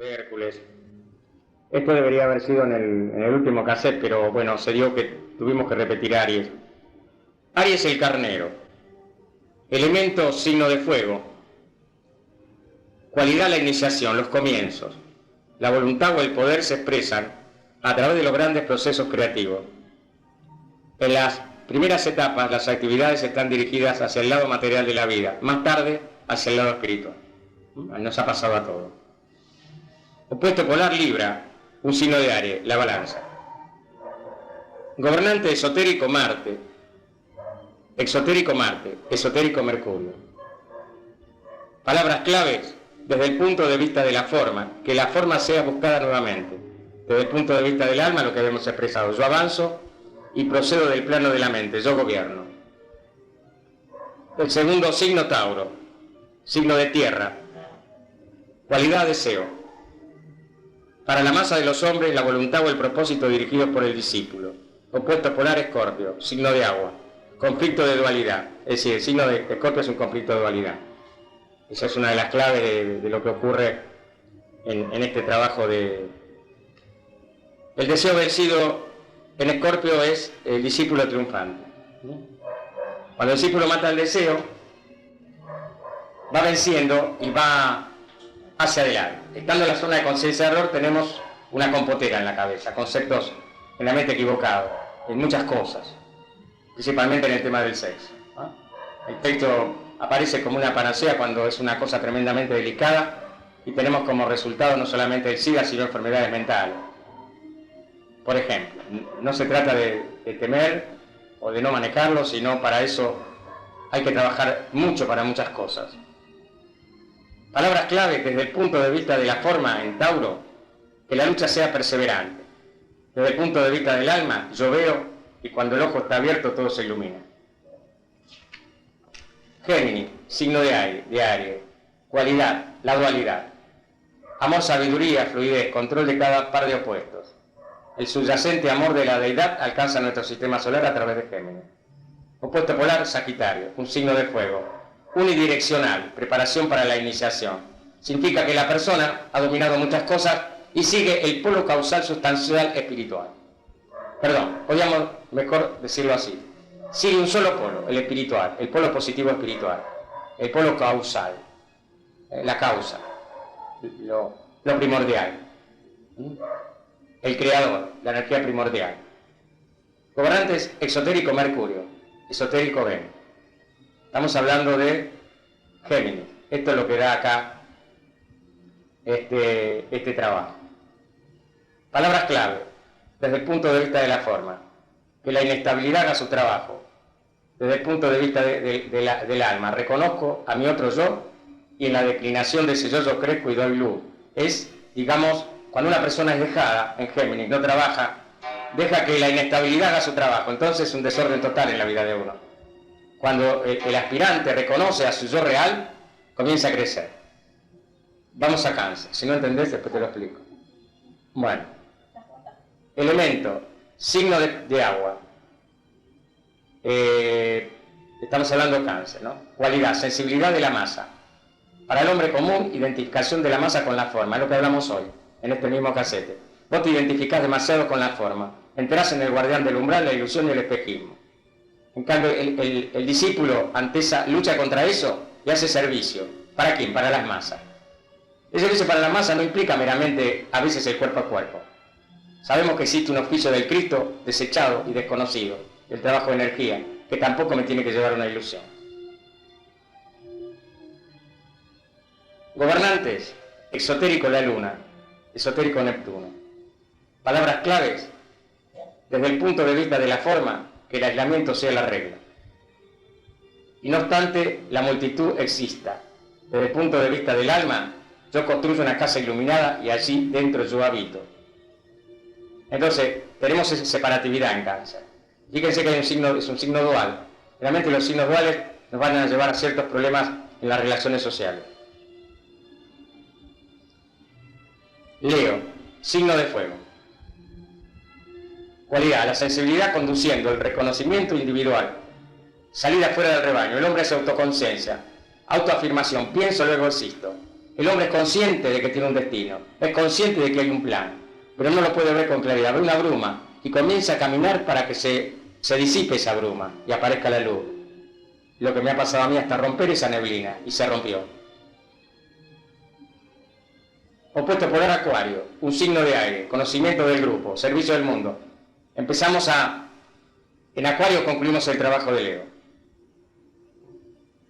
Hércules. Esto debería haber sido en el último cassette, pero bueno, se dio que tuvimos que repetir Aries. Aries el carnero. Elemento signo de fuego. Cualidad la iniciación, los comienzos. La voluntad o el poder se expresan a través de los grandes procesos creativos. En las primeras etapas las actividades están dirigidas hacia el lado material de la vida, más tarde hacia el lado espiritual. Nos ha pasado a todos. Opuesto polar Libra, un signo de Aries, la balanza. Gobernante esotérico Marte, exotérico Marte, esotérico Mercurio. Palabras claves desde el punto de vista de la forma, que la forma sea buscada nuevamente. Desde el punto de vista del alma, lo que habíamos expresado, yo avanzo y procedo del plano de la mente, yo gobierno. El segundo signo Tauro, signo de tierra, cualidad deseo. Para la masa de los hombres, la voluntad o el propósito dirigidos por el discípulo. Opuesto polar Escorpio, signo de agua, conflicto de dualidad. Es decir, el signo de Escorpio es un conflicto de dualidad. Esa es una de las claves de lo que ocurre en este trabajo de... El deseo vencido en Escorpio es el discípulo triunfante. Cuando el discípulo mata el deseo, va venciendo y va hacia adelante. Estando en la zona de conciencia de error, tenemos una compotera en la cabeza, conceptos en la mente equivocados, en muchas cosas, principalmente en el tema del sexo. El texto aparece como una panacea cuando es una cosa tremendamente delicada y tenemos como resultado no solamente el SIDA, sino enfermedades mentales. Por ejemplo, no se trata de temer o de no manejarlo, sino para eso hay que trabajar mucho para muchas cosas. Palabras clave desde el punto de vista de la forma en Tauro, que la lucha sea perseverante. Desde el punto de vista del alma, yo veo y cuando el ojo está abierto todo se ilumina. Géminis, signo de Aries, cualidad, la dualidad. Amor, sabiduría, fluidez, control de cada par de opuestos. El subyacente amor de la deidad alcanza nuestro sistema solar a través de Géminis. Opuesto polar, Sagitario, un signo de fuego. Unidireccional, preparación para la iniciación. Significa que la persona ha dominado muchas cosas y sigue el polo causal sustancial espiritual. Perdón, podríamos mejor decirlo así. Sigue un solo polo, el espiritual, el polo positivo espiritual, el polo causal, la causa, lo primordial, el creador, la energía primordial. Gobernantes exotérico Mercurio, esotérico Venus. Estamos hablando de Géminis. Esto es lo que da acá este trabajo. Palabras clave, desde el punto de vista de la forma. Que la inestabilidad haga su trabajo. Desde el punto de vista del alma. Reconozco a mi otro yo y en la declinación de ese yo crezco y doy luz. Es, digamos, cuando una persona es dejada en Géminis, no trabaja, deja que la inestabilidad haga su trabajo. Entonces es un desorden total en la vida de uno. Cuando el aspirante reconoce a su yo real, comienza a crecer. Vamos a Cáncer. Si no entendés, después te lo explico. Bueno. Elemento, signo de agua. Estamos hablando de Cáncer, ¿no? Cualidad, sensibilidad de la masa. Para el hombre común, identificación de la masa con la forma. Es lo que hablamos hoy, en este mismo casete. Vos te identificás demasiado con la forma. Entrás en el guardián del umbral, la ilusión y el espejismo. En cambio, el discípulo ante esa lucha contra eso y hace servicio. ¿Para quién? Para las masas. Ese servicio para las masas no implica meramente a veces el cuerpo a cuerpo. Sabemos que existe un oficio del Cristo desechado y desconocido, el trabajo de energía, que tampoco me tiene que llevar a una ilusión. Gobernantes, exotérico la Luna, esotérico Neptuno. Palabras claves, desde el punto de vista de la forma, que el aislamiento sea la regla. Y no obstante, la multitud exista. Desde el punto de vista del alma, yo construyo una casa iluminada y allí dentro yo habito. Entonces, tenemos esa separatividad en Cáncer. Fíjense que es un signo dual. Realmente los signos duales nos van a llevar a ciertos problemas en las relaciones sociales. Leo, signo de fuego. Cualidad, la sensibilidad conduciendo el reconocimiento individual. Salida fuera del rebaño, el hombre es autoconciencia, autoafirmación, pienso luego existo. El hombre es consciente de que tiene un destino, es consciente de que hay un plan, pero no lo puede ver con claridad. Ve una bruma y comienza a caminar para que se disipe esa bruma y aparezca la luz. Lo que me ha pasado a mí hasta romper esa neblina, y se rompió. Opuesto polar Acuario, un signo de aire, conocimiento del grupo, servicio del mundo. En Acuario concluimos el trabajo de Leo.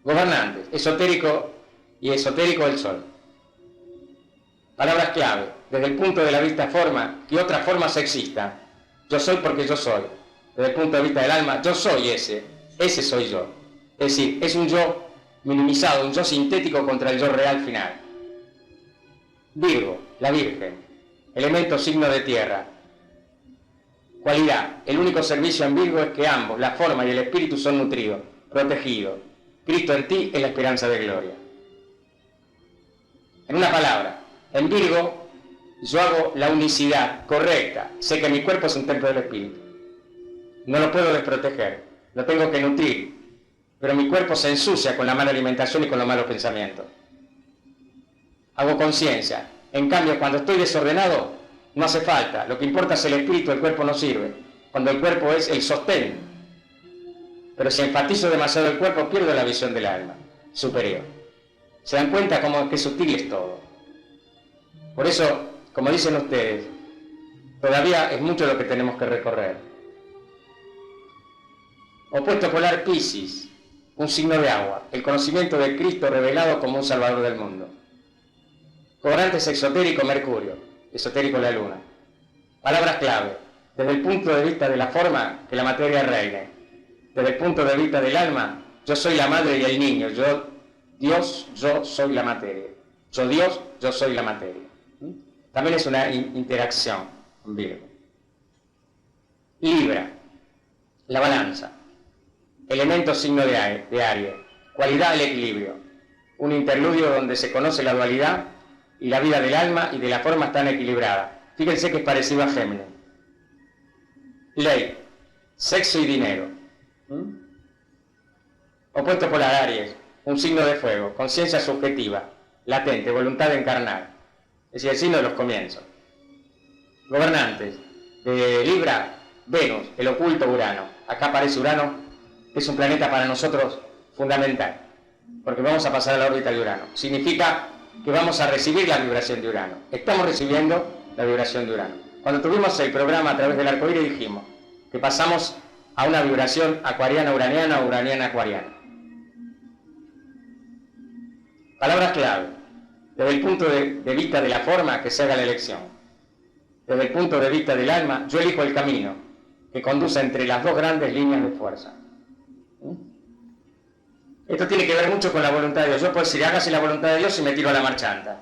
Gobernantes, esotérico y esotérico del Sol. Palabras clave, desde el punto de la vista forma, que otras formas existan. Yo soy porque yo soy. Desde el punto de vista del alma, yo soy ese soy yo. Es decir, es un yo minimizado, un yo sintético contra el yo real final. Virgo, la Virgen, elemento signo de tierra. Cualidad, el único servicio en Virgo es que ambos, la forma y el espíritu, son nutridos, protegidos. Cristo en ti es la esperanza de gloria. En una palabra, en Virgo yo hago la unicidad correcta, sé que mi cuerpo es un templo del espíritu. No lo puedo desproteger, lo tengo que nutrir, pero mi cuerpo se ensucia con la mala alimentación y con los malos pensamientos. Hago conciencia. En cambio, cuando estoy desordenado, no hace falta. Lo que importa es el espíritu, el cuerpo no sirve. Cuando el cuerpo es el sostén. Pero si enfatizo demasiado el cuerpo, pierdo la visión del alma superior. ¿Se dan cuenta cómo que sutil es todo? Por eso, como dicen ustedes, todavía es mucho lo que tenemos que recorrer. Opuesto polar Piscis, un signo de agua, el conocimiento de Cristo revelado como un salvador del mundo. Cobrantes exotérico Mercurio, esotérico la Luna. Palabras clave, desde el punto de vista de la forma, que la materia reine. Desde el punto de vista del alma, yo soy la madre y el niño, Dios, yo soy la materia. Yo Dios, yo soy la materia. También es una interacción en Virgo. Libra, la balanza, elemento signo de Aries, cualidad el equilibrio, un interludio donde se conoce la dualidad y la vida del alma y de la forma están equilibradas. Fíjense que es parecido a Géminis. Ley, sexo y dinero. Opuesto polar Aries, un signo de fuego, conciencia subjetiva, latente, voluntad de encarnar. Es decir, el signo de los comienzos. Gobernantes, de Libra, Venus, el oculto Urano. Acá aparece Urano, que es un planeta para nosotros fundamental, porque vamos a pasar a la órbita de Urano. Significa que vamos a recibir la vibración de Urano. Estamos recibiendo la vibración de Urano. Cuando tuvimos el programa a través del arcoíris dijimos que pasamos a una vibración acuariana-uraniana o uraniana-acuariana. Palabras clave. Desde el punto de vista de la forma, que se haga la elección. Desde el punto de vista del alma, yo elijo el camino que conduce entre las dos grandes líneas de fuerza. Esto tiene que ver mucho con la voluntad de Dios. Yo puedo decir, hágase la voluntad de Dios y me tiro a la marchanta.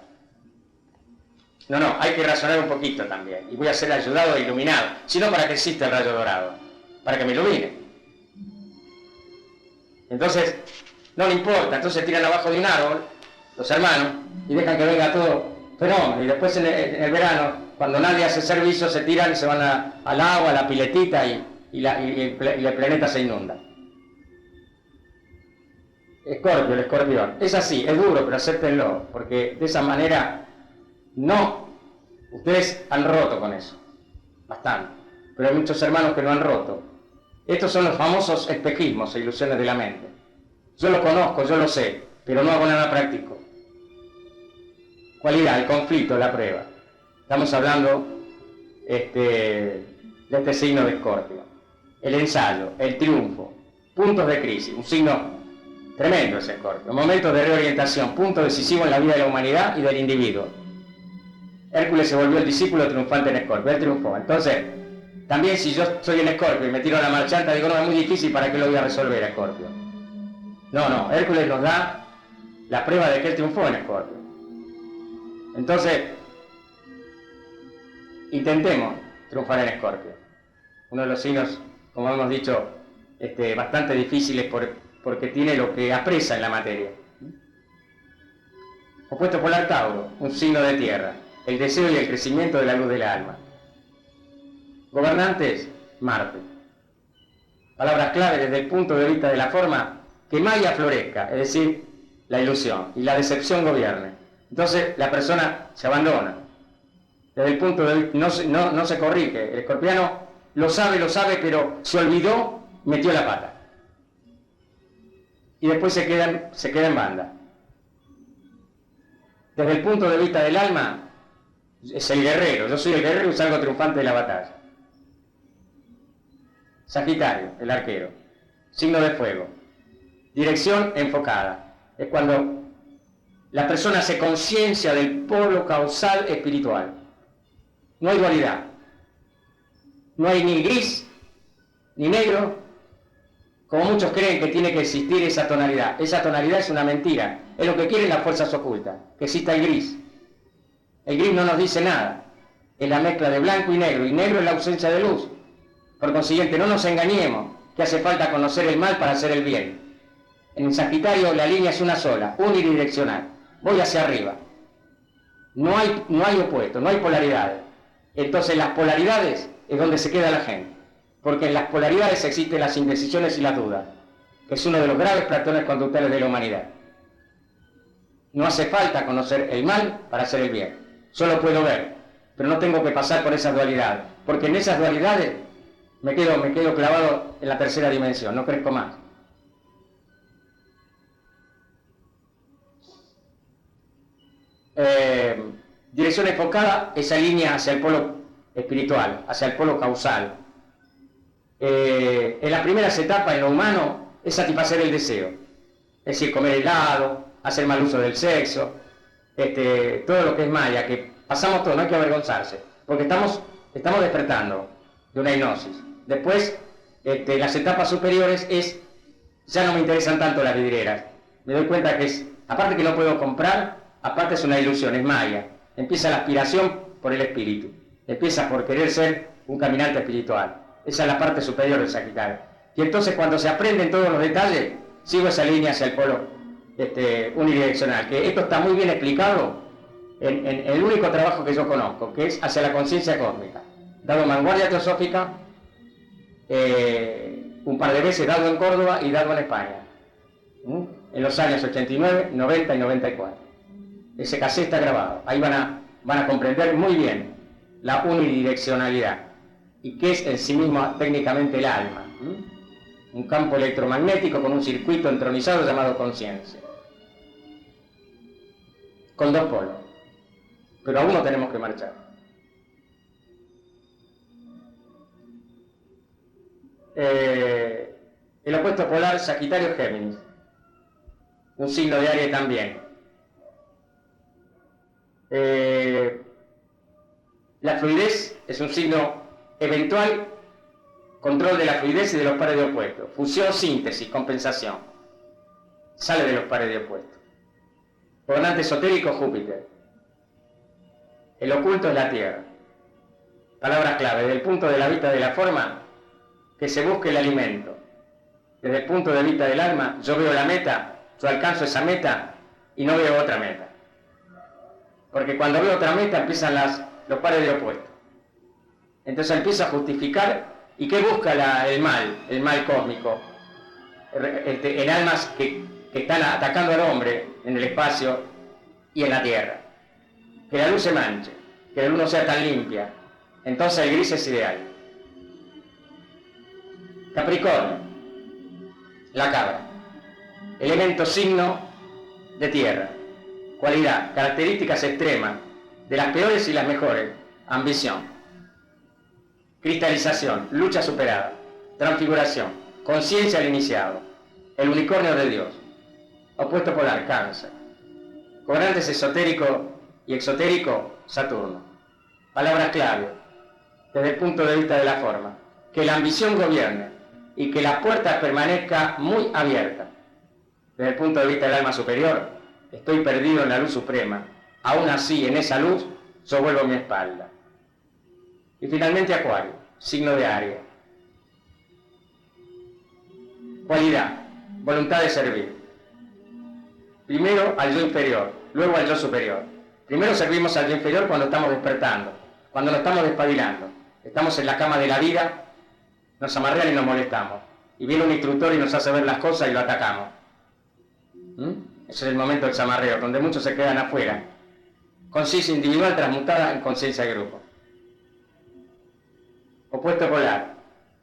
No, hay que razonar un poquito también. Y voy a ser ayudado e iluminado. Si no, ¿para qué existe el rayo dorado? Para que me ilumine. Entonces, no le importa. Entonces tiran abajo de un árbol, los hermanos, y dejan que venga todo fenómeno. Y después en el verano, cuando nadie hace servicio, se tiran y se van al agua, a la piletita y el planeta se inunda. Escorpio, el escorpión. Es así, es duro, pero acéptenlo, porque de esa manera ustedes han roto con eso, bastante, pero hay muchos hermanos que no han roto. Estos son los famosos espejismos e ilusiones de la mente. Yo lo conozco, yo lo sé, pero no hago nada práctico. Cualidad, el conflicto, la prueba. Estamos hablando de este signo de Escorpio. El ensayo, el triunfo, puntos de crisis, un signo tremendo ese Escorpio, momentos de reorientación, punto decisivo en la vida de la humanidad y del individuo. Hércules se volvió el discípulo triunfante en Escorpio, él triunfó. Entonces, también si yo soy en Escorpio y me tiro a la marchanta, digo, no, es muy difícil, ¿para qué lo voy a resolver a Escorpio? No, Hércules nos da la prueba de que él triunfó en Escorpio. Entonces, intentemos triunfar en Escorpio. Uno de los signos, como hemos dicho, bastante difíciles porque tiene lo que apresa en la materia. Opuesto polar Tauro, un signo de tierra, el deseo y el crecimiento de la luz del alma. Gobernantes, Marte. Palabras clave desde el punto de vista de la forma, que Maya florezca, es decir, la ilusión, y la decepción gobierne. Entonces la persona se abandona. Desde el punto de vista, no se corrige. El escorpiano lo sabe, pero se olvidó, metió la pata. Y después se queda en banda. Desde el punto de vista del alma, es el guerrero. Yo soy el guerrero y salgo triunfante de la batalla. Sagitario, el arquero. Signo de fuego. Dirección enfocada. Es cuando la persona se conciencia del polo causal espiritual. No hay dualidad. No hay ni gris, ni negro, como muchos creen que tiene que existir esa tonalidad. Esa tonalidad es una mentira. Es lo que quieren las fuerzas ocultas, que exista el gris. El gris no nos dice nada. Es la mezcla de blanco y negro es la ausencia de luz. Por consiguiente, no nos engañemos, que hace falta conocer el mal para hacer el bien. En el Sagitario la línea es una sola, unidireccional. Voy hacia arriba. No hay opuestos, no hay polaridades. Entonces las polaridades es donde se queda la gente. Porque en las polaridades existen las indecisiones y las dudas, que es uno de los graves patrones conductuales de la humanidad. No hace falta conocer el mal para hacer el bien. Solo puedo ver, pero no tengo que pasar por esas dualidades. Porque en esas dualidades me quedo clavado en la tercera dimensión, no crezco más. Dirección enfocada, esa línea hacia el polo espiritual, hacia el polo causal. En las primeras etapas en lo humano es satisfacer el deseo, es decir, comer helado, hacer mal uso del sexo, todo lo que es maya, que pasamos todo, no hay que avergonzarse, porque estamos despertando de una hipnosis. Después, las etapas superiores ya no me interesan tanto las vidrieras, me doy cuenta que aparte que no puedo comprar, aparte es una ilusión, es maya. Empieza la aspiración por el espíritu, empieza por querer ser un caminante espiritual. Esa es la parte superior del Sagitario. Y entonces cuando se aprenden todos los detalles, sigo esa línea hacia el polo unidireccional, que esto está muy bien explicado en el único trabajo que yo conozco, que es hacia la conciencia cósmica. Dado en Vanguardia Teosófica, un par de veces dado en Córdoba y dado en España, en los años 89, 90 y 94. Ese cassette está grabado. Ahí van a comprender muy bien la unidireccionalidad y qué es en sí mismo técnicamente el alma. Un campo electromagnético con un circuito entronizado llamado conciencia. Con dos polos. Pero a uno tenemos que marchar. El opuesto polar, Sagitario-Géminis. Un signo de Aries también. La fluidez es un signo eventual, control de la fluidez y de los pares de opuestos. Fusión, síntesis, compensación. Sale de los pares de opuestos. Gobernante esotérico, Júpiter. El oculto es la Tierra. Palabras clave. Desde el punto de la vista de la forma, que se busque el alimento. Desde el punto de vista del alma, yo veo la meta, yo alcanzo esa meta y no veo otra meta. Porque cuando veo otra meta empiezan los pares de opuestos. Entonces empiezo a justificar. ¿Y qué busca el mal cósmico? En almas que están atacando al hombre en el espacio y en la tierra. Que la luz se manche, que la luz no sea tan limpia. Entonces el gris es ideal. Capricornio, la cabra. Elemento signo de tierra. Cualidad, características extremas, de las peores y las mejores. Ambición. Cristalización, lucha superada. Transfiguración, conciencia al iniciado. El unicornio de Dios. Opuesto polar, Cáncer. Gobernantes esotérico y exotérico, Saturno. Palabras clave, desde el punto de vista de la forma. Que la ambición gobierne y que la puerta permanezca muy abierta. Desde el punto de vista del alma superior, estoy perdido en la luz suprema. Aún así, en esa luz, yo vuelvo mi espalda. Y finalmente Acuario, signo de Aries. Cualidad, voluntad de servir. Primero al yo inferior, luego al yo superior. Primero servimos al yo inferior cuando estamos despertando, cuando nos estamos despabilando. Estamos en la cama de la vida, nos amarrean y nos molestamos. Y viene un instructor y nos hace ver las cosas y lo atacamos. Ese es el momento del zamarreo, donde muchos se quedan afuera conciencia individual transmutada en conciencia de grupo. Opuesto polar,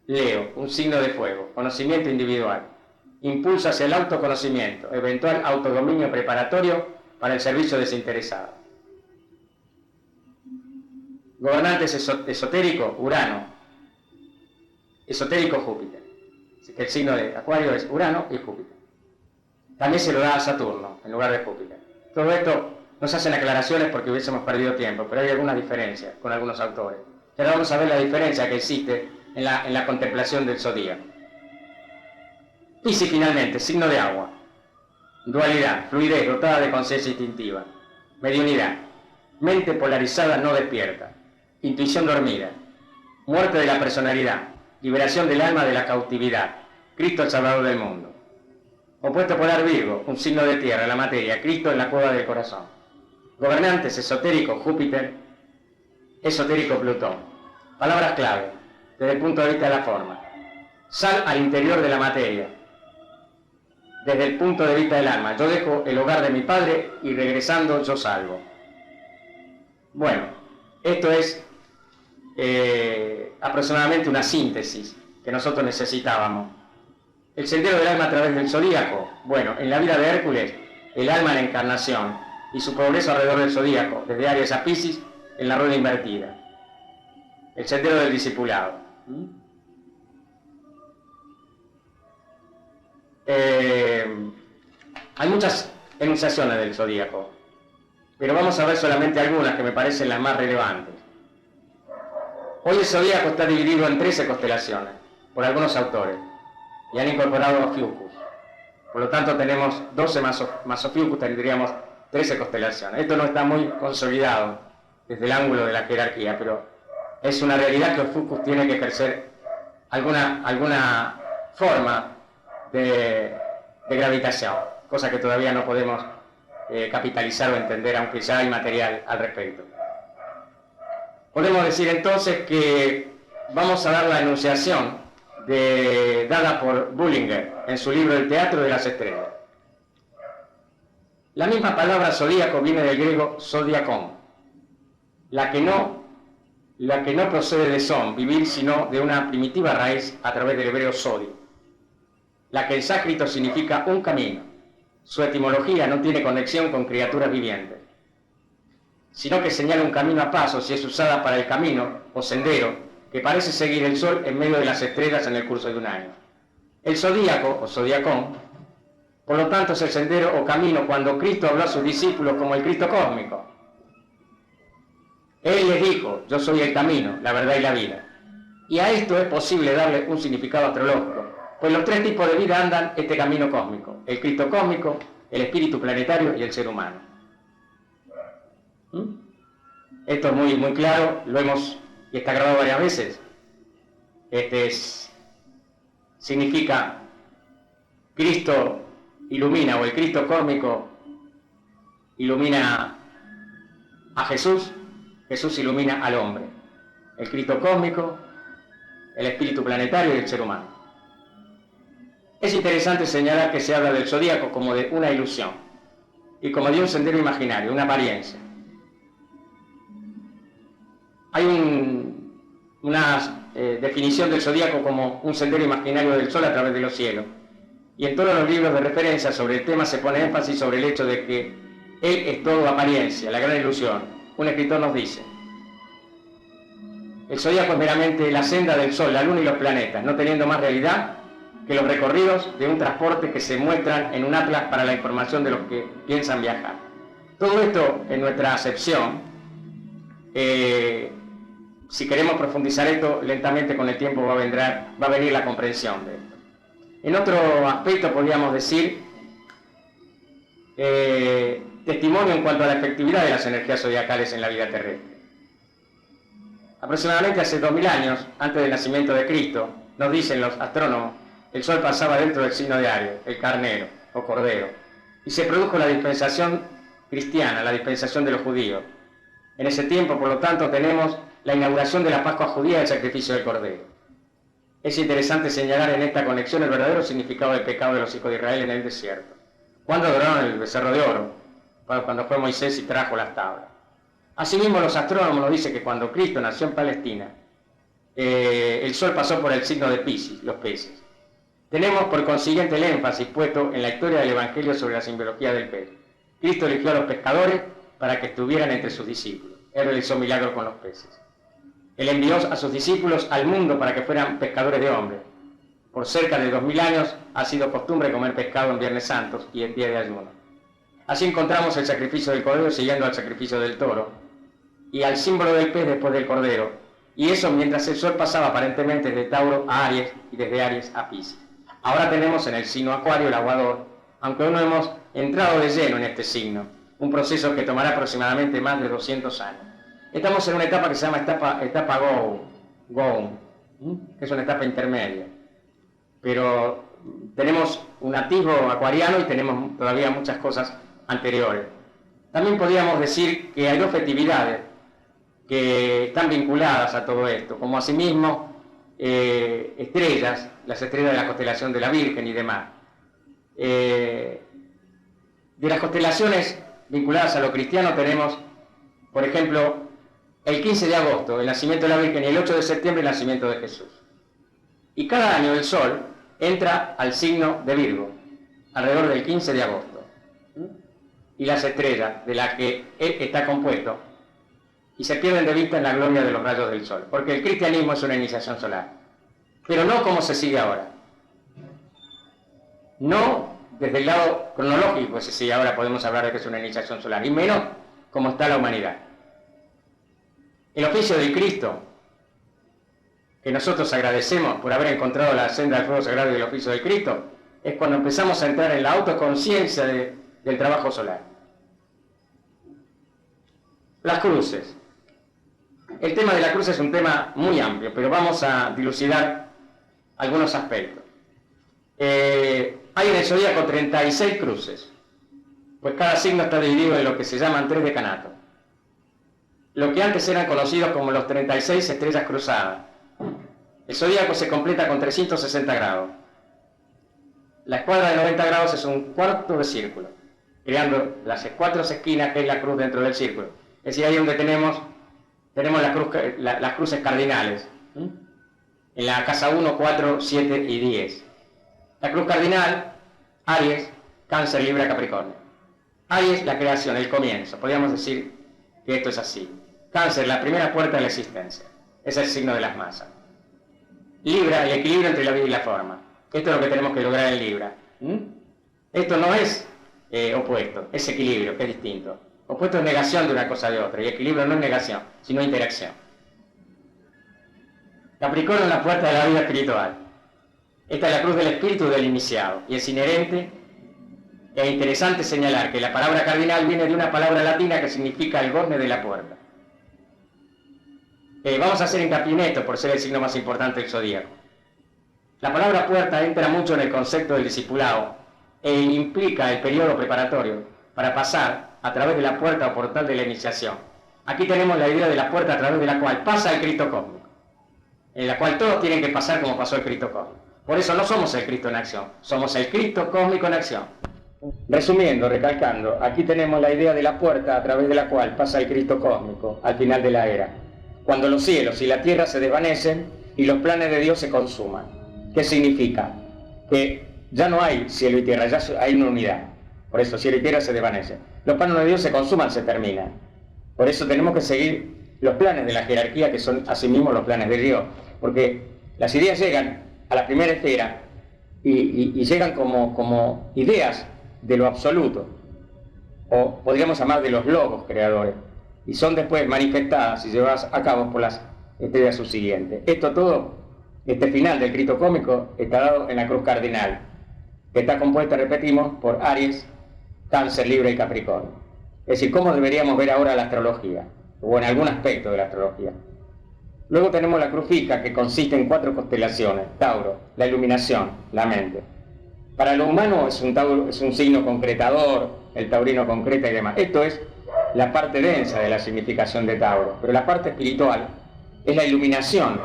Leo, un signo de fuego, conocimiento individual, impulso hacia el autoconocimiento, eventual autodominio preparatorio para el servicio desinteresado. Gobernantes esotérico, Urano, esotérico Júpiter. Así que el signo de Acuario es Urano y Júpiter. También se lo da a Saturno en lugar de Júpiter. Todo esto no se hacen aclaraciones porque hubiésemos perdido tiempo, pero hay algunas diferencias con algunos autores. Pero vamos a ver la diferencia que existe en la contemplación del zodíaco. Piscis finalmente, signo de agua. Dualidad, fluidez, dotada de conciencia instintiva. Mediunidad, mente polarizada no despierta. Intuición dormida. Muerte de la personalidad. Liberación del alma de la cautividad. Cristo el Salvador del mundo. Opuesto polar Virgo, un signo de tierra, la materia. Cristo en la cueva del corazón. Gobernantes esotérico Júpiter, esotérico Plutón. Palabras clave, desde el punto de vista de la forma. Sal al interior de la materia. Desde el punto de vista del alma. Yo dejo el hogar de mi padre y regresando yo salgo. Bueno, esto es aproximadamente una síntesis que nosotros necesitábamos. El sendero del alma a través del zodíaco. Bueno, en la vida de Hércules, el alma en la encarnación y su progreso alrededor del zodíaco, desde Aries a Piscis, en la rueda invertida. El sendero del discipulado. Hay muchas enunciaciones del zodíaco, pero vamos a ver solamente algunas que me parecen las más relevantes. Hoy el zodíaco está dividido en 13 constelaciones, por algunos autores, y han incorporado a Ofiucus. Por lo tanto tenemos 12 más Ofiucus, tendríamos 13 constelaciones. Esto no está muy consolidado desde el ángulo de la jerarquía, pero es una realidad que Ofiucus tiene que ejercer alguna forma de gravitación, cosa que todavía no podemos capitalizar o entender, aunque ya hay material al respecto. Podemos decir entonces que vamos a dar la enunciación dada por Bullinger en su libro El teatro de las estrellas. La misma palabra zodíaco viene del griego zodiakon, la que no procede de son, vivir, sino de una primitiva raíz a través del hebreo zodi, la que en sánscrito significa un camino. Su etimología no tiene conexión con criaturas vivientes, sino que señala un camino a pasos y es usada para el camino o sendero que parece seguir el sol en medio de las estrellas en el curso de un año. El zodíaco o zodiacón, por lo tanto, es el sendero o camino cuando Cristo habló a sus discípulos como el Cristo cósmico. Él les dijo: yo soy el camino, la verdad y la vida. Y a esto es posible darle un significado astrológico, pues los tres tipos de vida andan este camino cósmico: el Cristo cósmico, el espíritu planetario y el ser humano. Esto es muy claro, lo hemos y está grabado varias veces. Significa Cristo ilumina, o el Cristo cósmico ilumina a Jesús, Jesús ilumina al hombre. El Cristo cósmico, el espíritu planetario y el ser humano. Es interesante señalar que se habla del zodíaco como de una ilusión y como de un sendero imaginario, una apariencia. Hay una definición del zodíaco como un sendero imaginario del sol a través de los cielos. Y en todos los libros de referencia sobre el tema se pone énfasis sobre el hecho de que él es todo apariencia, la gran ilusión. Un escritor nos dice: el zodíaco es meramente la senda del sol, la luna y los planetas, no teniendo más realidad que los recorridos de un transporte que se muestran en un atlas para la información de los que piensan viajar. Todo esto, en nuestra acepción, si queremos profundizar esto lentamente con el tiempo va a venir la comprensión de esto. En otro aspecto podríamos decir testimonio en cuanto a la efectividad de las energías zodiacales en la vida terrestre. Aproximadamente hace 2000 años, antes del nacimiento de Cristo, nos dicen los astrónomos, el sol pasaba dentro del signo de Aries, el carnero o cordero, y se produjo la dispensación cristiana, la dispensación de los judíos. En ese tiempo, por lo tanto, tenemos la inauguración de la Pascua judía y el sacrificio del cordero. Es interesante señalar en esta conexión el verdadero significado del pecado de los hijos de Israel en el desierto. ¿Cuándo adoraron el becerro de oro? Cuando fue Moisés y trajo las tablas. Asimismo, los astrónomos nos dicen que cuando Cristo nació en Palestina, el sol pasó por el signo de Piscis, los peces. Tenemos por consiguiente el énfasis puesto en la historia del Evangelio sobre la simbología del pez. Cristo eligió a los pescadores para que estuvieran entre sus discípulos. Él realizó milagros con los peces. Él envió a sus discípulos al mundo para que fueran pescadores de hombres. Por cerca de 2000 años ha sido costumbre comer pescado en Viernes Santos y en día de ayuno. Así encontramos el sacrificio del cordero siguiendo al sacrificio del toro y al símbolo del pez después del cordero. Y eso mientras el sol pasaba aparentemente desde Tauro a Aries y desde Aries a Piscis. Ahora tenemos en el signo Acuario el aguador, aunque aún no hemos entrado de lleno en este signo, un proceso que tomará aproximadamente más de 200 años. Estamos en una etapa que se llama etapa Go, que es una etapa intermedia. Pero tenemos un atisbo acuariano y tenemos todavía muchas cosas anteriores. También podríamos decir que hay dos festividades que están vinculadas a todo esto, como asimismo estrellas, las estrellas de la constelación de la Virgen y demás. De las constelaciones vinculadas a lo cristiano tenemos, por ejemplo, el 15 de agosto, el nacimiento de la Virgen, y el 8 de septiembre, el nacimiento de Jesús. Y cada año el Sol entra al signo de Virgo, alrededor del 15 de agosto. Y las estrellas de las que él está compuesto, y se pierden de vista en la gloria de los rayos del Sol, porque el cristianismo es una iniciación solar, pero no como se sigue ahora. No desde el lado cronológico se sigue ahora, podemos hablar de que es una iniciación solar, y menos como está la humanidad. El oficio del Cristo, que nosotros agradecemos por haber encontrado la senda del fuego sagrado y el oficio del Cristo, es cuando empezamos a entrar en la autoconciencia del trabajo solar. Las cruces. El tema de la cruz es un tema muy amplio, pero vamos a dilucidar algunos aspectos. Hay en el zodíaco 36 cruces, pues cada signo está dividido en lo que se llaman 3 decanatos. Lo que antes eran conocidos como los 36 estrellas cruzadas. El zodíaco se completa con 360 grados. La escuadra de 90 grados es un cuarto de círculo, creando las 4 esquinas que es la cruz dentro del círculo. Es decir, ahí donde tenemos las cruces cardinales, en la casa 1, 4, 7 y 10. La cruz cardinal, Aries, Cáncer, Libra, Capricornio. Aries, la creación, el comienzo. Podríamos decir que esto es así. Cáncer, la primera puerta de la existencia. Es el signo de las masas. Libra, el equilibrio entre la vida y la forma. Esto es lo que tenemos que lograr en Libra. Esto no es opuesto, es equilibrio, que es distinto. Opuesto es negación de una cosa de otra, y equilibrio no es negación, sino interacción. Capricornio es la puerta de la vida espiritual. Esta es la cruz del espíritu del iniciado, y es inherente e interesante señalar que la palabra cardinal viene de una palabra latina que significa el gozne de la puerta. Vamos a hacer hincapié en esto por ser el signo más importante del zodíaco. La palabra puerta entra mucho en el concepto del discipulado e implica el periodo preparatorio para pasar a través de la puerta o portal de la iniciación. Aquí tenemos la idea de la puerta a través de la cual pasa el Cristo cósmico, en la cual todos tienen que pasar como pasó el Cristo cósmico. Por eso no somos el Cristo en acción, somos el Cristo cósmico en acción. Resumiendo, recalcando, aquí tenemos la idea de la puerta a través de la cual pasa el Cristo cósmico al final de la era, cuando los cielos y la tierra se desvanecen y los planes de Dios se consuman. ¿Qué significa? Que ya no hay cielo y tierra, ya hay una unidad. Por eso cielo y tierra se desvanecen. Los planes de Dios se consuman, se terminan. Por eso tenemos que seguir los planes de la jerarquía, que son asimismo los planes de Dios. Porque las ideas llegan a la primera esfera y llegan como ideas de lo absoluto, o podríamos llamar de los logos creadores, y son después manifestadas y llevadas a cabo por las estrellas subsiguientes. Esto todo, este final del Cristo cósmico, está dado en la cruz cardinal, que está compuesta, repetimos, por Aries, Cáncer, Libra y Capricornio. Es decir, ¿cómo deberíamos ver ahora la astrología? O en algún aspecto de la astrología. Luego tenemos la cruz fija, que consiste en 4 constelaciones. Tauro, la iluminación, la mente. Para lo humano es un signo concretador, el taurino concreta y demás. Esto es la parte densa de la significación de Tauro. Pero la parte espiritual es la iluminación,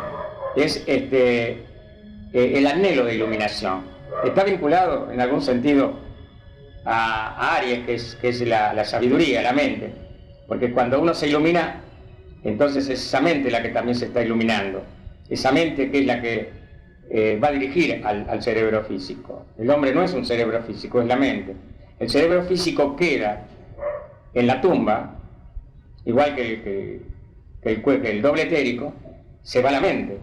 es el anhelo de iluminación. Está vinculado en algún sentido a Aries, que es la sabiduría, la mente. porque cuando uno se ilumina, entonces es esa mente la que también se está iluminando, esa mente que es la que va a dirigir al cerebro físico. El hombre no es un cerebro físico, es la mente. El cerebro físico queda en la tumba, igual que el doble etérico, se va la mente.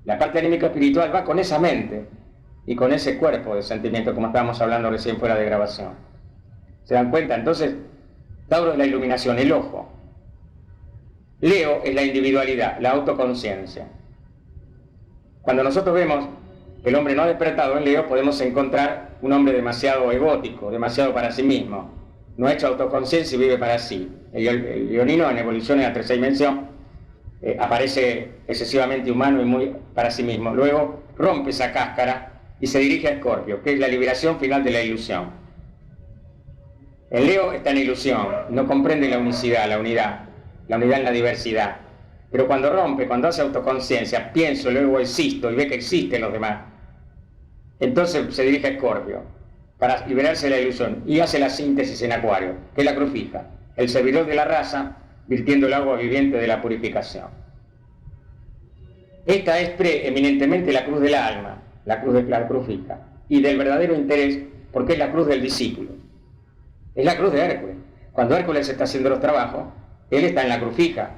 La parte anímica espiritual va con esa mente y con ese cuerpo de sentimiento, como estábamos hablando recién fuera de grabación. ¿Se dan cuenta? Entonces, Tauro es la iluminación, el ojo. Leo es la individualidad, la autoconciencia. Cuando nosotros vemos que el hombre no ha despertado en Leo, podemos encontrar un hombre demasiado egótico, demasiado para sí mismo. No ha hecho autoconciencia y vive para sí. El leonino en evolución en la tercera dimensión aparece excesivamente humano y muy para sí mismo. Luego rompe esa cáscara y se dirige a Escorpio, que es la liberación final de la ilusión. El Leo está en ilusión, no comprende la unicidad, la unidad en la diversidad. Pero cuando rompe, cuando hace autoconciencia, pienso, luego existo y ve que existen los demás, entonces se dirige a Escorpio para liberarse de la ilusión y hace la síntesis en Acuario, que es la cruz fija, el servidor de la raza, virtiendo el agua viviente de la purificación. Esta es preeminentemente la cruz del alma, la cruz fija, y del verdadero interés, porque es la cruz del discípulo. Es la cruz de Hércules. Cuando Hércules está haciendo los trabajos, él está en la cruz fija.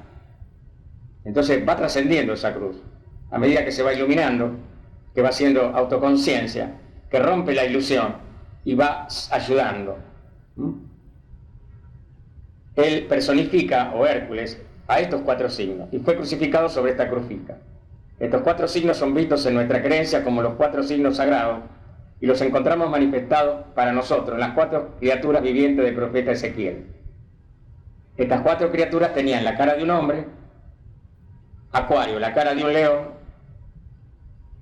Entonces va trascendiendo esa cruz, a medida que se va iluminando, que va haciendo autoconciencia, que rompe la ilusión y va ayudando. Él personifica, o Hércules, a estos 4 signos, y fue crucificado sobre esta cruz fija. Estos 4 signos son vistos en nuestra creencia como los 4 signos sagrados, y los encontramos manifestados para nosotros en las 4 criaturas vivientes del profeta Ezequiel. Estas 4 criaturas tenían la cara de un hombre, Acuario, la cara de un león,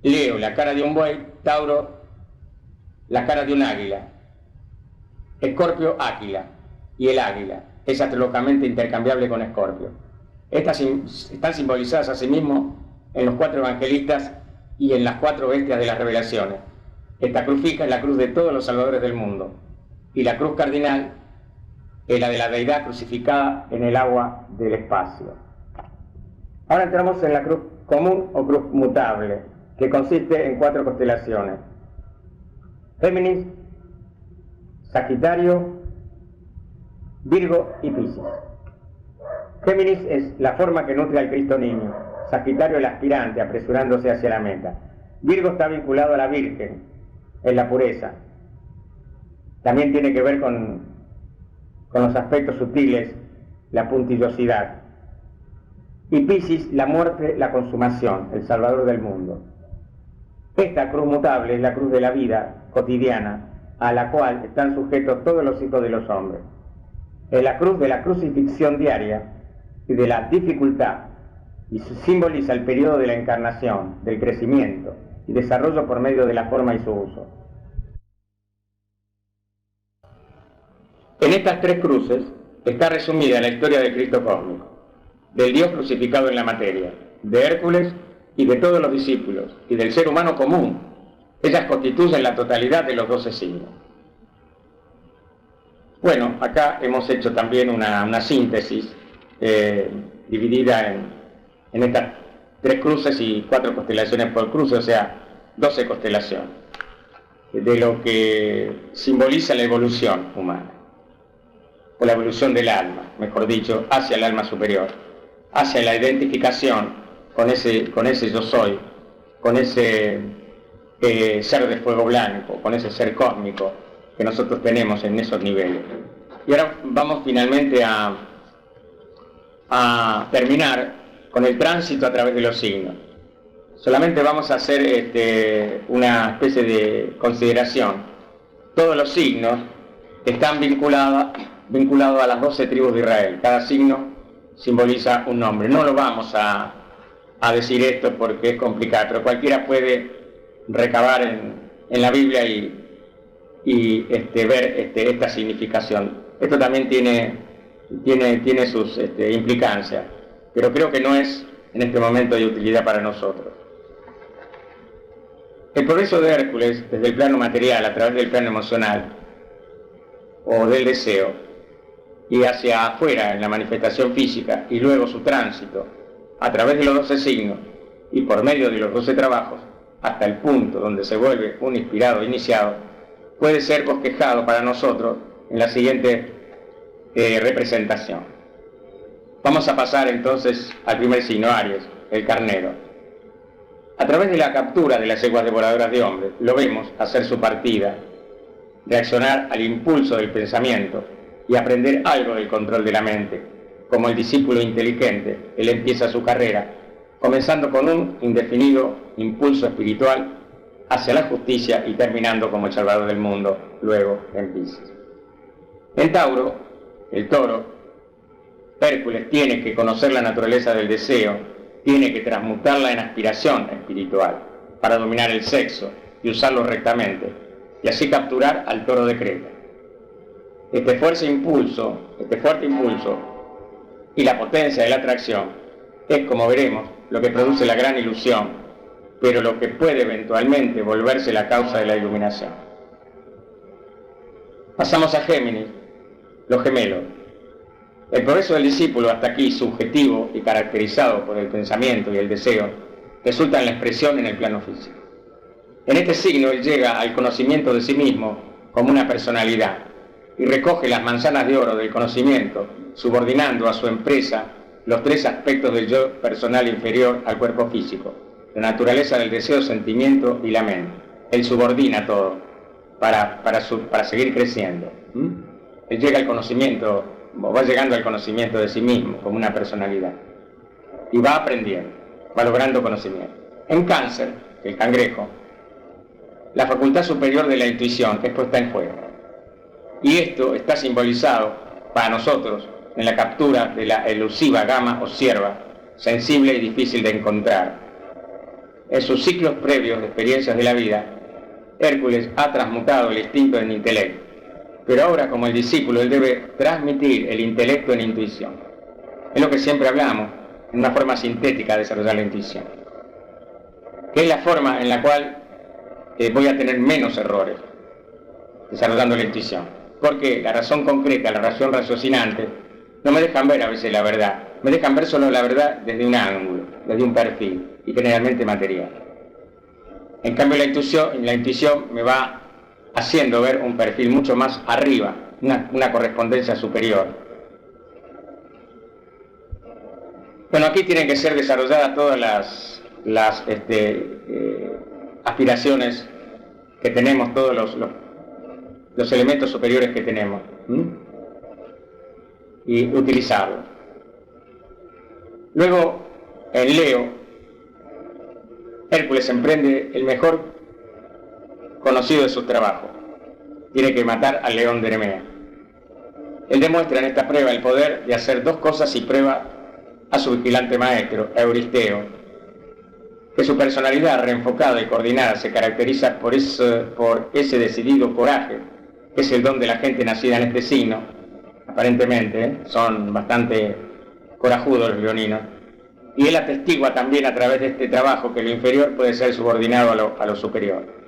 Leo, la cara de un buey, Tauro, la cara de un águila, Escorpio, águila, y el águila es astrológicamente intercambiable con Escorpio. Estas están simbolizadas asimismo en los 4 evangelistas y en las 4 bestias de las revelaciones. Esta cruz fija es la cruz de todos los salvadores del mundo, y la cruz cardinal es la de la deidad crucificada en el agua del espacio. Ahora entramos en la cruz común o cruz mutable, que consiste en 4 constelaciones: Géminis, Sagitario, Virgo y Piscis. Géminis es la forma que nutre al Cristo niño, Sagitario el aspirante apresurándose hacia la meta, Virgo está vinculado a la Virgen, es la pureza. También tiene que ver con los aspectos sutiles, la puntillosidad. Y Piscis, la muerte, la consumación, el salvador del mundo. Esta cruz mutable es la cruz de la vida cotidiana, a la cual están sujetos todos los hijos de los hombres. Es la cruz de la crucifixión diaria y de la dificultad, y simboliza el periodo de la encarnación, del crecimiento y desarrollo por medio de la forma y su uso. En estas 3 cruces está resumida la historia del Cristo cósmico, del Dios crucificado en la materia, de Hércules y de todos los discípulos, y del ser humano común. Ellas constituyen la totalidad de los 12 signos. Bueno, acá hemos hecho también una síntesis dividida en estas 3 cruces y 4 constelaciones por cruce, o sea, 12 constelaciones, de lo que simboliza la evolución humana, o la evolución del alma, mejor dicho, hacia el alma superior, hacia la identificación con ese yo soy, con ese ser de fuego blanco, con ese ser cósmico que nosotros tenemos en esos niveles. Y ahora vamos finalmente a terminar con el tránsito a través de los signos. Solamente vamos a hacer una especie de consideración. Todos los signos están vinculados a las 12 tribus de Israel. Cada signo simboliza un nombre. No lo vamos a decir esto porque es complicado, pero cualquiera puede recabar en la Biblia y ver esta significación. Esto también tiene sus implicancias, pero creo que no es en este momento de utilidad para nosotros. El progreso de Hércules desde el plano material a través del plano emocional o del deseo y hacia afuera en la manifestación física, y luego su tránsito a través de los 12 signos y por medio de los 12 trabajos, hasta el punto donde se vuelve un inspirado iniciado, puede ser bosquejado para nosotros en la siguiente representación. Vamos a pasar entonces al primer signo, Aries, el carnero. A través de la captura de las yeguas devoradoras de hombres, lo vemos hacer su partida, reaccionar al impulso del pensamiento y aprender algo del control de la mente. Como el discípulo inteligente, él empieza su carrera, comenzando con un indefinido impulso espiritual hacia la justicia y terminando como el Salvador del mundo, luego en Piscis. En Tauro, el toro, Hércules tiene que conocer la naturaleza del deseo, tiene que transmutarla en aspiración espiritual para dominar el sexo y usarlo rectamente, y así capturar al toro de Creta. Este fuerte impulso y la potencia de la atracción es, como veremos, lo que produce la gran ilusión, pero lo que puede eventualmente volverse la causa de la iluminación. Pasamos a Géminis, los gemelos. El progreso del discípulo, hasta aquí subjetivo y caracterizado por el pensamiento y el deseo, resulta en la expresión en el plano físico. En este signo él llega al conocimiento de sí mismo como una personalidad y recoge las manzanas de oro del conocimiento, subordinando a su empresa los 3 aspectos del yo personal inferior al cuerpo físico, la naturaleza del deseo, sentimiento y la mente. Él subordina todo para seguir creciendo. Él llega al conocimiento, o va llegando al conocimiento de sí mismo como una personalidad y va aprendiendo, va logrando conocimiento. En Cáncer, el cangrejo, la facultad superior de la intuición es puesta en juego, y esto está simbolizado para nosotros en la captura de la elusiva gama o cierva, sensible y difícil de encontrar. En sus ciclos previos de experiencias de la vida, Hércules ha transmutado el instinto en intelecto, pero ahora, como el discípulo, él debe transmitir el intelecto en intuición. Es lo que siempre hablamos, en una forma sintética de desarrollar la intuición, que es la forma en la cual voy a tener menos errores desarrollando la intuición, porque la razón concreta, la razón raciocinante, no me dejan ver a veces la verdad, me dejan ver solo la verdad desde un ángulo, desde un perfil, y generalmente material. En cambio la intuición me va haciendo ver un perfil mucho más arriba, una correspondencia superior. Bueno, aquí tienen que ser desarrolladas todas las aspiraciones que tenemos, todos los elementos superiores que tenemos, y utilizarlos. Luego, en Leo, Hércules emprende el mejor conocido de su trabajo. Tiene que matar al león de Nemea. Él demuestra en esta prueba el poder de hacer 2 cosas y prueba a su vigilante maestro, Euristeo, que su personalidad reenfocada y coordinada se caracteriza por ese decidido coraje, que es el don de la gente nacida en este signo. Aparentemente son bastante corajudos los leoninos, y él atestigua también a través de este trabajo que lo inferior puede ser subordinado a lo superior.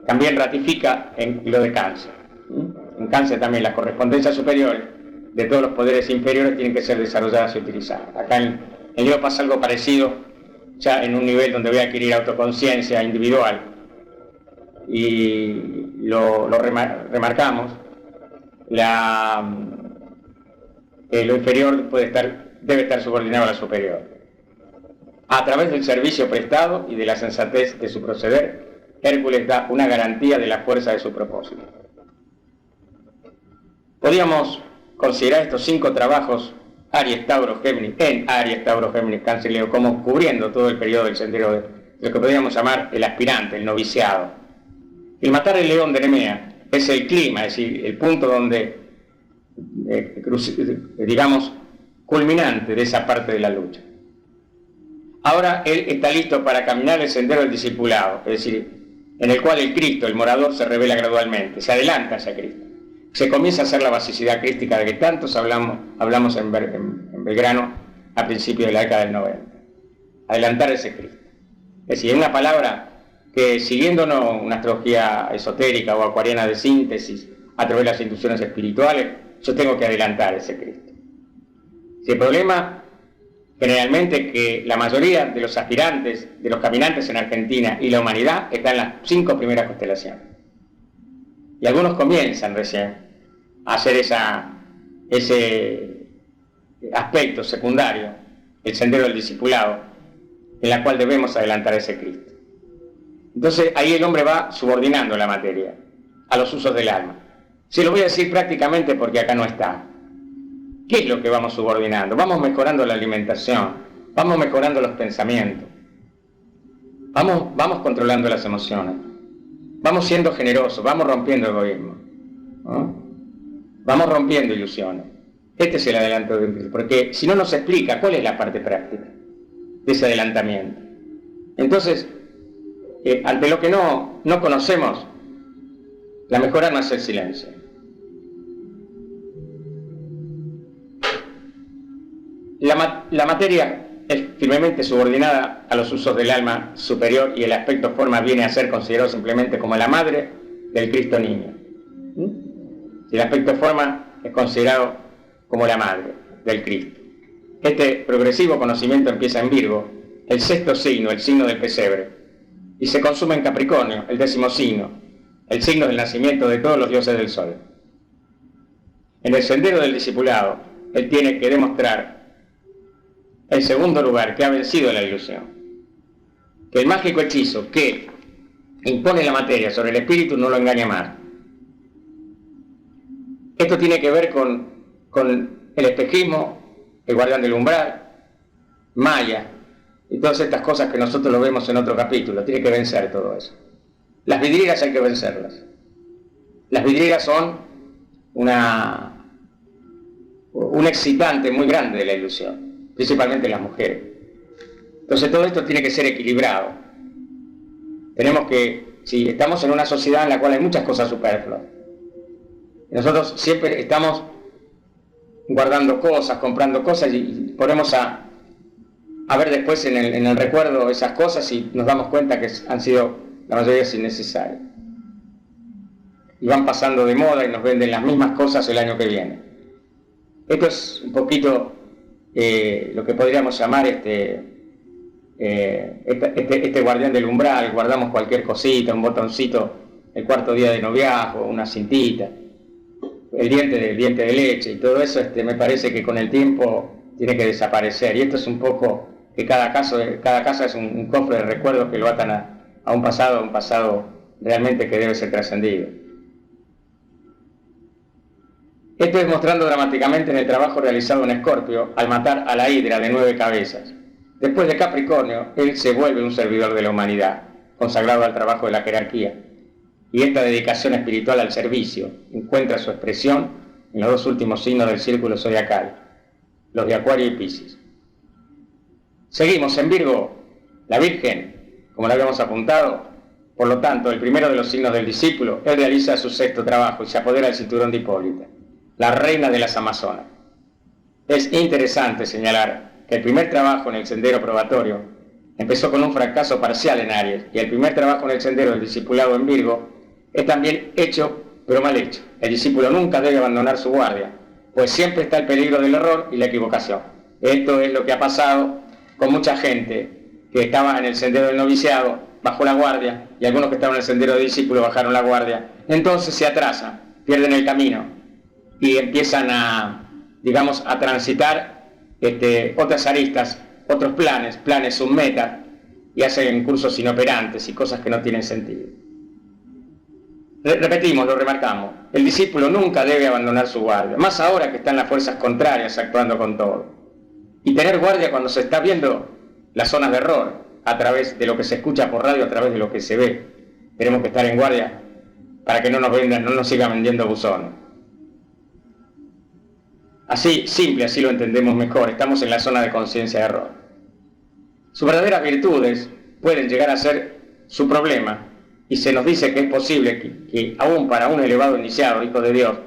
También ratifica en lo de Cáncer. En Cáncer también las correspondencias superiores de todos los poderes inferiores tienen que ser desarrolladas y utilizadas. Acá en Leo pasa algo parecido, ya en un nivel donde voy a adquirir autoconciencia individual, y lo remarcamos. Lo inferior debe estar subordinado a lo superior. A través del servicio prestado y de la sensatez de su proceder, Hércules da una garantía de la fuerza de su propósito. Podríamos considerar estos 5 trabajos, Aries, Tauro, Géminis, Cáncer y Leo, como cubriendo todo el periodo del sendero de lo que podríamos llamar el aspirante, el noviciado. El matar el león de Nemea es el clima, es decir, el punto donde, digamos, culminante de esa parte de la lucha. Ahora él está listo para caminar el sendero del discipulado, es decir, en el cual el Cristo, el morador, se revela gradualmente, se adelanta hacia Cristo. Se comienza a hacer la basicidad crística de que tantos hablamos en Belgrano a principios de la década del 90. Adelantar ese Cristo. Es decir, en una palabra que, siguiéndonos una astrología esotérica o acuariana de síntesis a través de las intuiciones espirituales, yo tengo que adelantar ese Cristo. Si el problema generalmente es que la mayoría de los aspirantes, de los caminantes en Argentina y la humanidad está en las 5 primeras constelaciones. Y algunos comienzan recién a hacer ese aspecto secundario, el sendero del discipulado, en la cual debemos adelantar ese Cristo. Entonces ahí el hombre va subordinando la materia a los usos del alma. Se lo voy a decir prácticamente porque acá no está. ¿Qué es lo que vamos subordinando? Vamos mejorando la alimentación, vamos mejorando los pensamientos, vamos controlando las emociones, vamos siendo generosos, vamos rompiendo egoísmo, ¿no? Vamos rompiendo ilusiones. Este es el adelanto de un Cristo, porque si no nos explica cuál es la parte práctica de ese adelantamiento. Entonces, ante lo que no conocemos, la mejor arma es el silencio. La materia es firmemente subordinada a los usos del alma superior y el aspecto forma viene a ser considerado simplemente como la madre del Cristo niño. El aspecto forma es considerado como la madre del Cristo. Este progresivo conocimiento empieza en Virgo, el 6º signo, el signo del pesebre, y se consume en Capricornio, el 10º signo, el signo del nacimiento de todos los dioses del sol. En el sendero del discipulado, él tiene que demostrar, en segundo lugar, que ha vencido la ilusión, que el mágico hechizo que impone la materia sobre el espíritu no lo engaña más. Esto tiene que ver con el espejismo, el guardián del umbral, Maya, y todas estas cosas que nosotros lo vemos en otro capítulo. Tiene que vencer todo eso. Las vidrieras hay que vencerlas. Las vidrieras son un excitante muy grande de la ilusión, principalmente las mujeres. Entonces todo esto tiene que ser equilibrado. Tenemos que, si estamos en una sociedad en la cual hay muchas cosas superfluas, nosotros siempre estamos guardando cosas, comprando cosas y ponemos a ver después en el recuerdo esas cosas y nos damos cuenta que han sido la mayoría innecesarias. Y van pasando de moda y nos venden las mismas cosas el año que viene. Esto es un poquito lo que podríamos llamar este guardián del umbral. Guardamos cualquier cosita, un botoncito, el cuarto día de noviazgo, una cintita, el diente de leche y todo eso, me parece que con el tiempo tiene que desaparecer. Y esto es un poco que cada casa es un cofre de recuerdos que lo atan a un pasado realmente que debe ser trascendido. Esto es mostrando dramáticamente en el trabajo realizado en Escorpio al matar a la hidra de 9 cabezas. Después de Capricornio, él se vuelve un servidor de la humanidad, consagrado al trabajo de la jerarquía. Y esta dedicación espiritual al servicio encuentra su expresión en los 2 últimos signos del círculo zodiacal, los de Acuario y Piscis. Seguimos en Virgo, la Virgen, como lo habíamos apuntado. Por lo tanto, el primero de los signos del discípulo, él realiza su 6º trabajo y se apodera del cinturón de Hipólita, la reina de las Amazonas. Es interesante señalar que el primer trabajo en el sendero probatorio empezó con un fracaso parcial en Aries, y el primer trabajo en el sendero del discipulado en Virgo es también hecho, pero mal hecho. El discípulo nunca debe abandonar su guardia, pues siempre está el peligro del error y la equivocación. Esto es lo que ha pasado con mucha gente que estaba en el sendero del noviciado, bajó la guardia, y algunos que estaban en el sendero del discípulo bajaron la guardia. Entonces se atrasan, pierden el camino y empiezan a transitar otras aristas, otros planes submetas, y hacen cursos inoperantes y cosas que no tienen sentido. Repetimos, lo remarcamos, el discípulo nunca debe abandonar su guardia, más ahora que están las fuerzas contrarias actuando con todo. Y tener guardia cuando se está viendo las zonas de error, a través de lo que se escucha por radio, a través de lo que se ve. Tenemos que estar en guardia para que no nos sigan vendiendo buzones. Así, simple, así lo entendemos mejor, estamos en la zona de conciencia de error. Sus verdaderas virtudes pueden llegar a ser su problema, y se nos dice que es posible que aún para un elevado iniciado, hijo de Dios,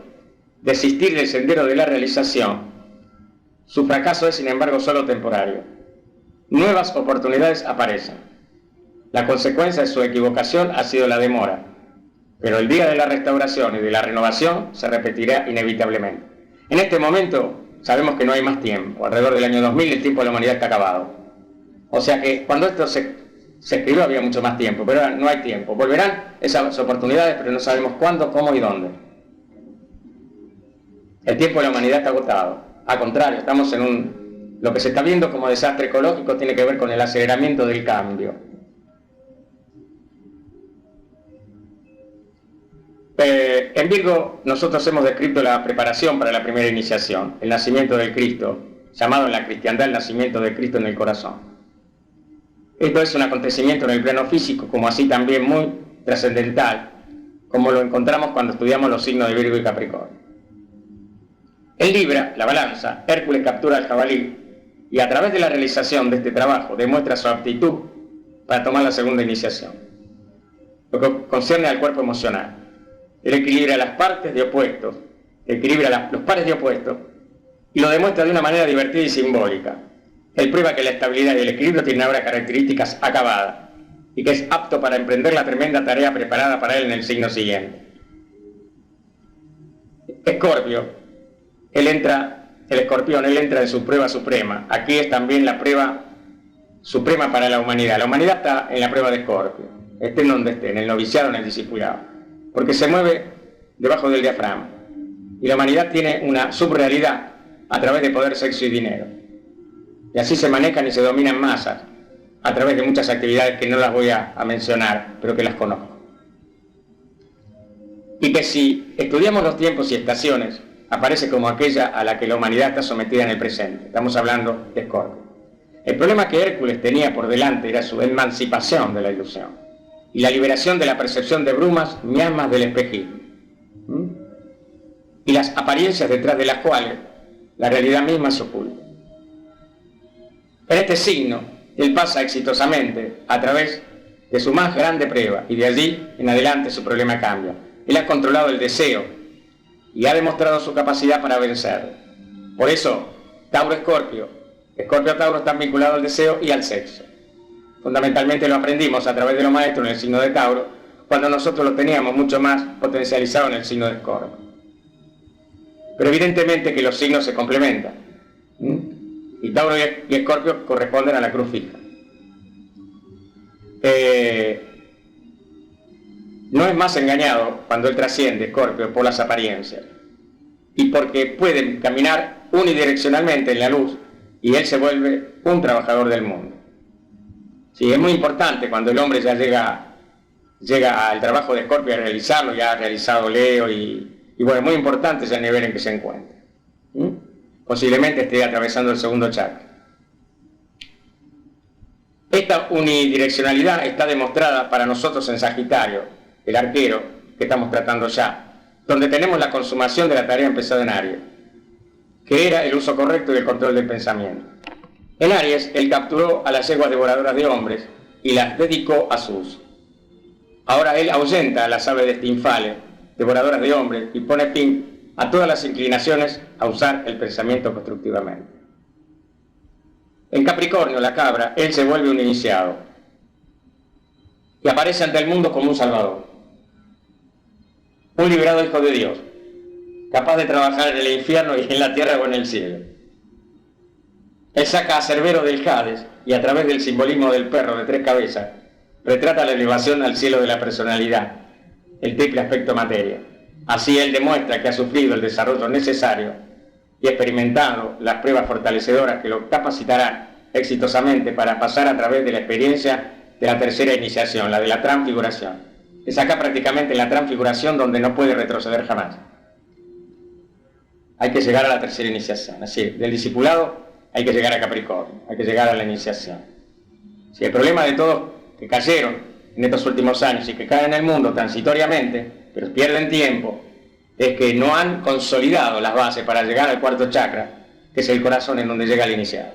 desistir del sendero de la realización. Su fracaso es, sin embargo, solo temporario. Nuevas oportunidades aparecen. La consecuencia de su equivocación ha sido la demora, pero el día de la restauración y de la renovación se repetirá inevitablemente. En este momento sabemos que no hay más tiempo. Alrededor del año 2000 el tiempo de la humanidad está acabado. O sea que cuando esto se escribió había mucho más tiempo, pero ahora no hay tiempo. Volverán esas oportunidades, pero no sabemos cuándo, cómo y dónde. El tiempo de la humanidad está agotado. Al contrario, estamos en lo que se está viendo como desastre ecológico tiene que ver con el aceleramiento del cambio. En Virgo nosotros hemos descrito la preparación para la primera iniciación, el nacimiento del Cristo, llamado en la cristiandad el nacimiento del Cristo en el corazón. Esto es un acontecimiento en el plano físico, como así también muy trascendental, como lo encontramos cuando estudiamos los signos de Virgo y Capricornio. En Libra, la balanza, Hércules captura al jabalí y a través de la realización de este trabajo demuestra su aptitud para tomar la segunda iniciación. Lo que concierne al cuerpo emocional. Él equilibra las partes de opuestos, los pares de opuestos y lo demuestra de una manera divertida y simbólica. Él prueba que la estabilidad y el equilibrio tienen ahora características acabadas y que es apto para emprender la tremenda tarea preparada para él en el signo siguiente. Escorpio. El escorpión entra en su prueba suprema. Aquí es también la prueba suprema para la humanidad. La humanidad está en la prueba de Escorpio, esté en donde esté, en el noviciado, en el discipulado, porque se mueve debajo del diafragma. Y la humanidad tiene una subrealidad a través de poder, sexo y dinero. Y así se manejan y se dominan masas a través de muchas actividades que no las voy a mencionar, pero que las conozco. Y que si estudiamos los tiempos y estaciones, aparece como aquella a la que la humanidad está sometida en el presente. Estamos hablando de Escorpio. El problema que Hércules tenía por delante era su emancipación de la ilusión y la liberación de la percepción de brumas, miasmas del espejismo. Y las apariencias detrás de las cuales la realidad misma se oculta. En este signo, él pasa exitosamente a través de su más grande prueba y de allí en adelante su problema cambia. Él ha controlado el deseo y ha demostrado su capacidad para vencer. Por eso, Tauro-Escorpio, Escorpio-Tauro están vinculados al deseo y al sexo. Fundamentalmente lo aprendimos a través de los maestros en el signo de Tauro, cuando nosotros lo teníamos mucho más potencializado en el signo de Escorpio. Pero evidentemente que los signos se complementan. Y Tauro y Escorpio corresponden a la cruz fija. No es más engañado cuando él trasciende, Escorpio, por las apariencias y porque pueden caminar unidireccionalmente en la luz y él se vuelve un trabajador del mundo. Sí, es muy importante cuando el hombre ya llega al trabajo de Escorpio a realizarlo, ya ha realizado Leo y bueno, es muy importante ese nivel en que se encuentra. Posiblemente esté atravesando el segundo chakra. Esta unidireccionalidad está demostrada para nosotros en Sagitario, el arquero que estamos tratando ya, donde tenemos la consumación de la tarea empezada en Aries, que era el uso correcto y el control del pensamiento. En Aries, él capturó a las yeguas devoradoras de hombres y las dedicó a su uso. Ahora él ahuyenta a las aves de Estinfales, devoradoras de hombres, y pone fin a todas las inclinaciones a usar el pensamiento constructivamente. En Capricornio, la cabra, él se vuelve un iniciado y aparece ante el mundo como un salvador. Un liberado hijo de Dios, capaz de trabajar en el infierno y en la tierra o en el cielo. Él saca a Cerbero del Hades y a través del simbolismo del perro de 3 cabezas retrata la elevación al cielo de la personalidad, el triple aspecto materia. Así él demuestra que ha sufrido el desarrollo necesario y experimentado las pruebas fortalecedoras que lo capacitarán exitosamente para pasar a través de la experiencia de la tercera iniciación, la de la transfiguración. Es acá prácticamente la transfiguración donde no puede retroceder jamás. Hay que llegar a la tercera iniciación. Así, del discipulado hay que llegar a Capricornio, hay que llegar a la iniciación. Si el problema de todos que cayeron en estos últimos años y que caen en el mundo transitoriamente, pero pierden tiempo, es que no han consolidado las bases para llegar al cuarto chakra, que es el corazón en donde llega el iniciado.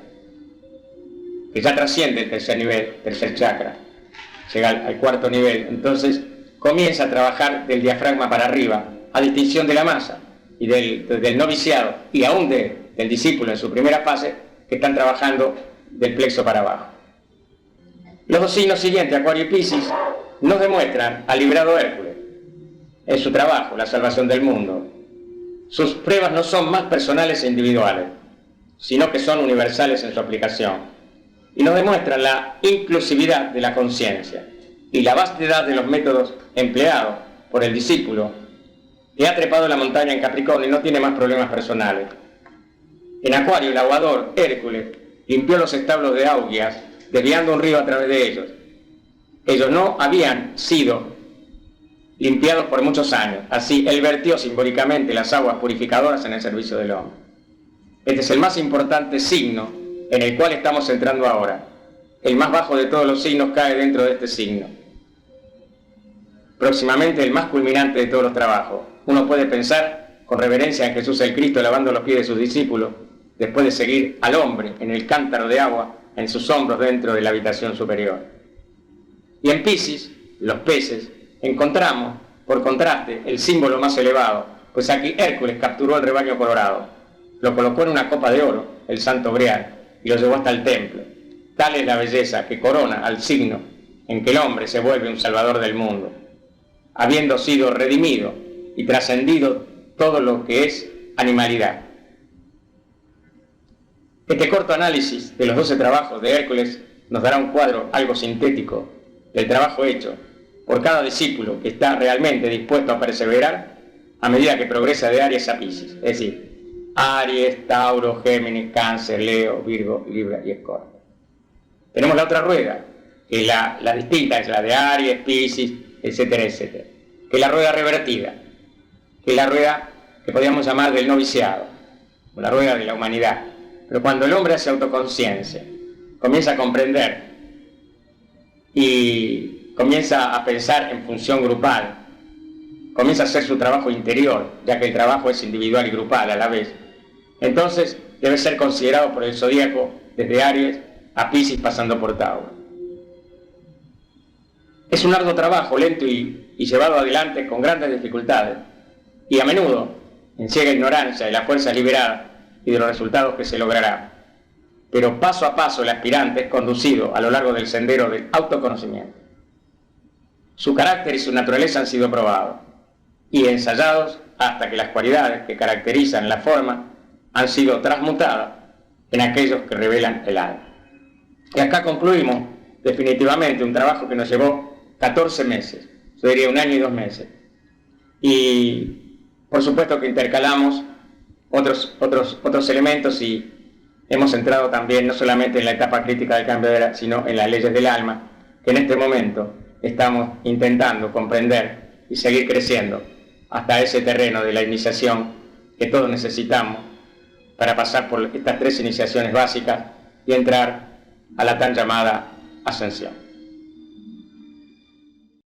Que ya trasciende el tercer nivel, tercer chakra, llega al cuarto nivel. Entonces comienza a trabajar del diafragma para arriba, a distinción de la masa y del noviciado y aún del discípulo en su primera fase, que están trabajando del plexo para abajo. Los dos signos siguientes, Acuario y Piscis, nos demuestran al librado Hércules en su trabajo, la salvación del mundo, Sus pruebas no son más personales e individuales, sino que son universales en su aplicación, y nos demuestran la inclusividad de la conciencia y la vastedad de los métodos empleados por el discípulo que ha trepado la montaña en Capricornio y no tiene más problemas personales. En Acuario, el aguador Hércules limpió los establos de Augias, desviando un río a través de ellos. Ellos no habían sido limpiados por muchos años. Así, él vertió simbólicamente las aguas purificadoras en el servicio del hombre. Este es el más importante signo en el cual estamos entrando ahora. El más bajo de todos los signos cae dentro de este signo. Próximamente el más culminante de todos los trabajos. Uno puede pensar con reverencia en Jesús el Cristo lavando los pies de sus discípulos, después de seguir al hombre en el cántaro de agua en sus hombros dentro de la habitación superior. Y en Piscis, los peces, encontramos, por contraste, el símbolo más elevado, pues aquí Hércules capturó el rebaño colorado, lo colocó en una copa de oro, el santo grial, y lo llevó hasta el templo. Tal es la belleza que corona al signo en que el hombre se vuelve un salvador del mundo, habiendo sido redimido y trascendido todo lo que es animalidad. Este corto análisis de los 12 trabajos de Hércules nos dará un cuadro algo sintético del trabajo hecho por cada discípulo que está realmente dispuesto a perseverar a medida que progresa de Aries a Piscis, es decir, Aries, Tauro, Géminis, Cáncer, Leo, Virgo, Libra y Escorpio. Tenemos la otra rueda, que es la distinta, es la de Aries, Piscis, etcétera, etcétera, que es la rueda revertida, que es la rueda que podríamos llamar del noviciado, o la rueda de la humanidad. Pero cuando el hombre hace autoconciencia, comienza a comprender y comienza a pensar en función grupal, comienza a hacer su trabajo interior, ya que el trabajo es individual y grupal a la vez, entonces debe ser considerado por el zodíaco desde Aries a Piscis pasando por Tauro. Es un arduo trabajo, lento y llevado adelante con grandes dificultades, y a menudo en ciega ignorancia de las fuerzas liberadas y de los resultados que se logrará. Pero paso a paso el aspirante es conducido a lo largo del sendero del autoconocimiento. Su carácter y su naturaleza han sido probados y ensayados hasta que las cualidades que caracterizan la forma han sido transmutadas en aquellos que revelan el alma. Y acá concluimos definitivamente un trabajo que nos llevó 14 meses, yo diría 1 año y 2 meses. Y por supuesto que intercalamos otros elementos y hemos entrado también no solamente en la etapa crítica del cambio de era, sino en las leyes del alma, que en este momento estamos intentando comprender y seguir creciendo hasta ese terreno de la iniciación que todos necesitamos para pasar por estas 3 iniciaciones básicas y entrar a la tan llamada ascensión.